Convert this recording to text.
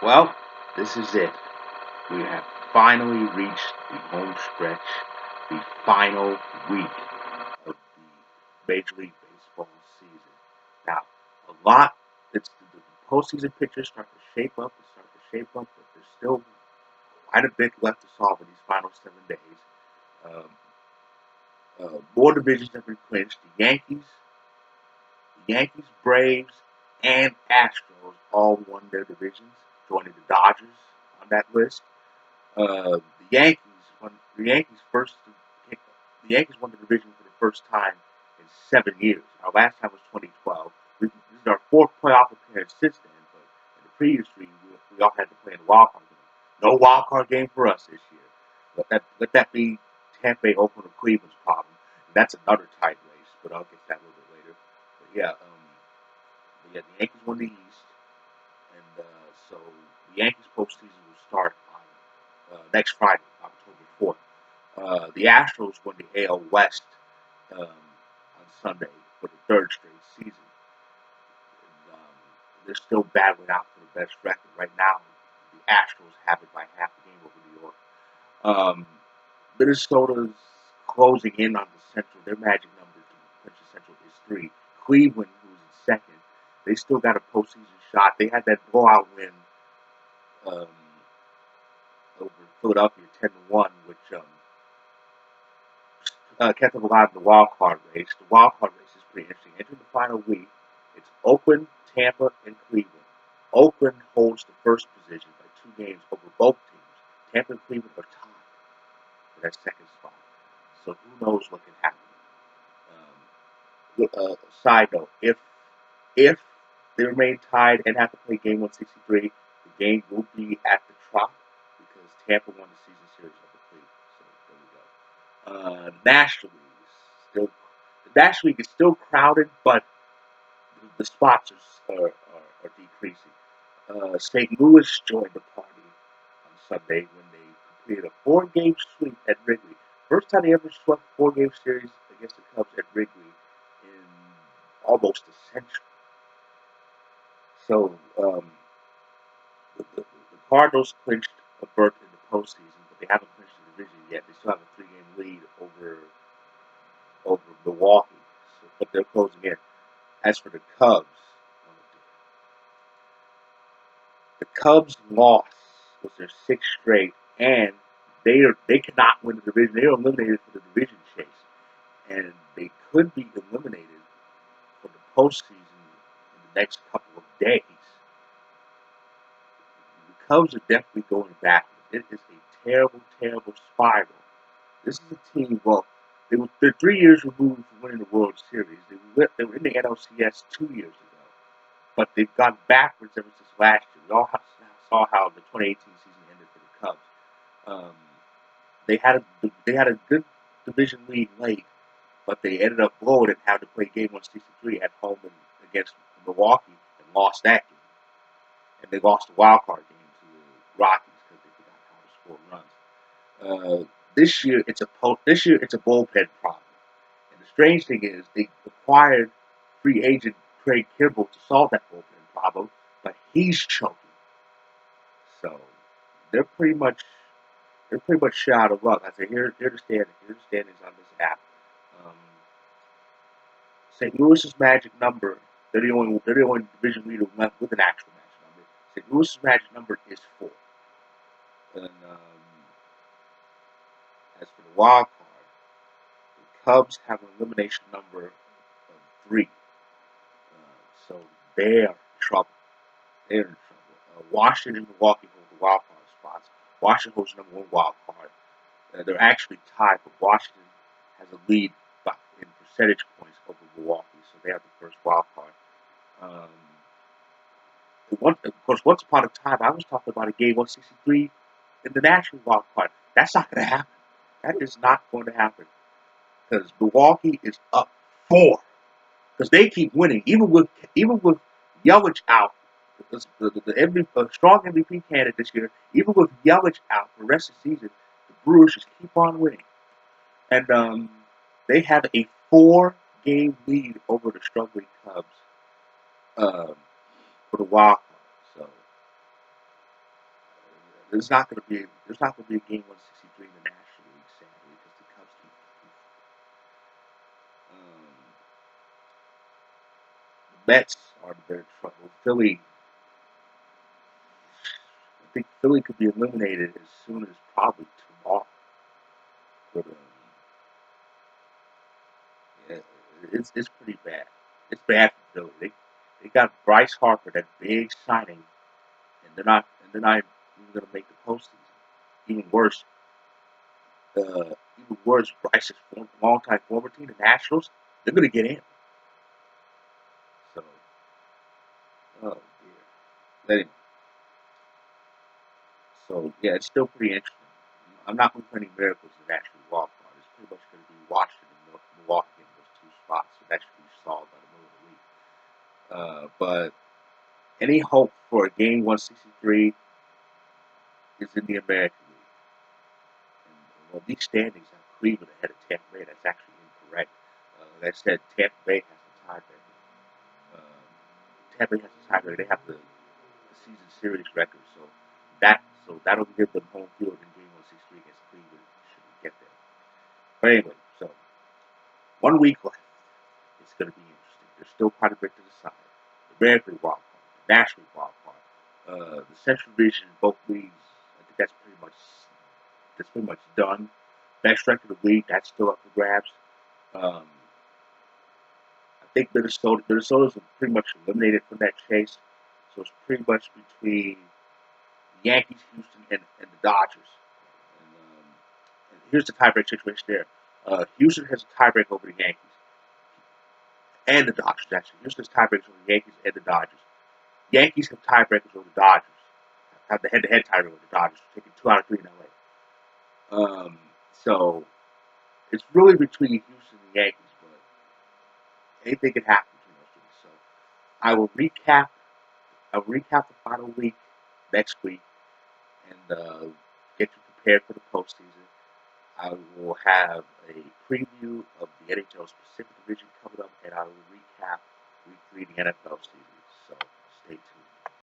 Well, this is it. We have finally reached the home stretch, the final week of the Major League Baseball season. Now, a lot, the postseason pictures start to shape up, but there's still quite a bit left to solve in these final 7 days. Um, more divisions have been clinched. The Yankees, Braves, and Astros all won their divisions, joining the Dodgers on that list. The Yankees first. The Yankees won the division for the first time in 7 years. Our last time was 2012. This is our fourth playoff appearance since then. But in the previous three, we all had to play in the wild card game. No wild card game for us this year. Let that be Tampa Bay, Oakland, or Cleveland's problem. And that's another tight race, but I'll get to that a little bit later. But yeah, the Yankees won the East, and so the Yankees postseason will start on next Friday, October 4th. The Astros won the AL West on Sunday for the third straight season. And they're still battling out for the best record right now. The Astros have it by half a game over New York. Um, Minnesota's closing in on the Central. Their magic number to clinch the Central is 3. Cleveland, who's in second, they still got a postseason shot. They had that blowout win um, over Philadelphia, 10-1, which kept them alive in the wild card race. The wild card race is pretty interesting. Entering the final week, it's Oakland, Tampa, and Cleveland. Oakland holds the first position by 2 games over both teams. Tampa and Cleveland are tied for that second spot. So who knows what can happen. Side note, if they remain tied and have to play game 163, the game will be at the Trop because Tampa won the season series over Cleveland. So there we go. National League still the National League is still crowded, but the spots are decreasing. St. Louis joined the party on Sunday when they completed a 4-game sweep at Wrigley. First time they ever swept a 4-game series against the Cubs at Wrigley in almost a century. So the Cardinals clinched a berth in the postseason, but they haven't clinched the division yet. They still have a 3-game lead over Milwaukee, but they're closing in. As for the Cubs, the Cubs' loss was their sixth straight, and they cannot win the division. They are eliminated for the division chase, and they could be eliminated for the postseason in the next couple of days. The Cubs are definitely going backwards. It is a terrible, terrible spiral. This is a team. Well, they're 3 years removed from winning the World Series. They were in the NLCS 2 years ago, but they've gone backwards ever since last year. We all saw how the 2018 season ended for the Cubs. Um, they had a good division lead late, but they ended up blowing it and had to play game 163 at home against Milwaukee and lost that game. And they lost the wild card game to the Rockies because they forgot how to score runs. This year it's a bullpen problem. And the strange thing is they acquired free agent Craig Kimbrell to solve that bullpen problem, but he's choking. So they're pretty much shot out of luck. I say here the standings. Here the standings on this app. Um, St. Louis's magic number. They're the only division leader left with an actual magic number. St. Louis's magic number is 4. And as for the wild card, the Cubs have an elimination number of 3. So they're in trouble. They're in trouble. Washington and Milwaukee hold the wild card spots. Washington holds the number 1 wild card. They're actually tied, but Washington has a lead in percentage points over Milwaukee, so they have the first wild card. Um, of course, once upon a time, I was talking about a game 163 in the national wild card. That's not going to happen. That is not going to happen because Milwaukee is up 4 because they keep winning, even with Yelich out. The strong MVP candidate this year, even with Yelich out for the rest of the season, the Brewers just keep on winning. And they have a 4-game lead over the struggling Cubs um, for the wild card. So there's not going to be a game 163 in the National League, sadly, because the Cubs keep. The Mets are in big trouble. Philly, I think Philly could be eliminated as soon as probably tomorrow. But yeah, it's pretty bad. It's bad for Philly. They got Bryce Harper, that big signing, and they're not even going to make the postseason. Even worse, even worse, Bryce's longtime former team, the Nationals, they're going to get in. So, oh dear. Anyway, so yeah, it's still pretty interesting. I'm not going to put any miracles in actually wild card. It's pretty much going to be Washington and Milwaukee in those two spots. So that should be solved by the middle of the week. But any hope for a game 163 is in the American League. And well, these standings have Cleveland ahead of Tampa Bay. That's actually incorrect. Like I said, Tampa Bay has the tiebreaker. Um, Tampa Bay has the tiebreaker. They have the season series record, so that'll give them home field in game 163 against Cleveland. Should we get there? But anyway, so 1 week left. It's going to be interesting. There's still quite a bit to decide. The American League wild card, the National League wild card, the Central Division, both leagues. I think that's pretty much done. Best record of the league, that's still up for grabs. Um, I think Minnesota's pretty much eliminated from that chase. So it's pretty much between the Yankees, Houston, and the Dodgers. And here's the tiebreak situation there. Houston has a tiebreak over the Yankees and the Dodgers, actually. Houston has tiebreakers over the Yankees and the Dodgers. Yankees have tiebreakers over the Dodgers. Have the head-to-head tiebreaker with the Dodgers, taking 2 out of 3 in LA. So it's really between Houston and the Yankees, but anything can happen between those two. So I will recap. I'll recap the final week next week and get you prepared for the postseason. I will have a preview of the NHL's Pacific Division coming up, and I will recap week 3 of the NFL season.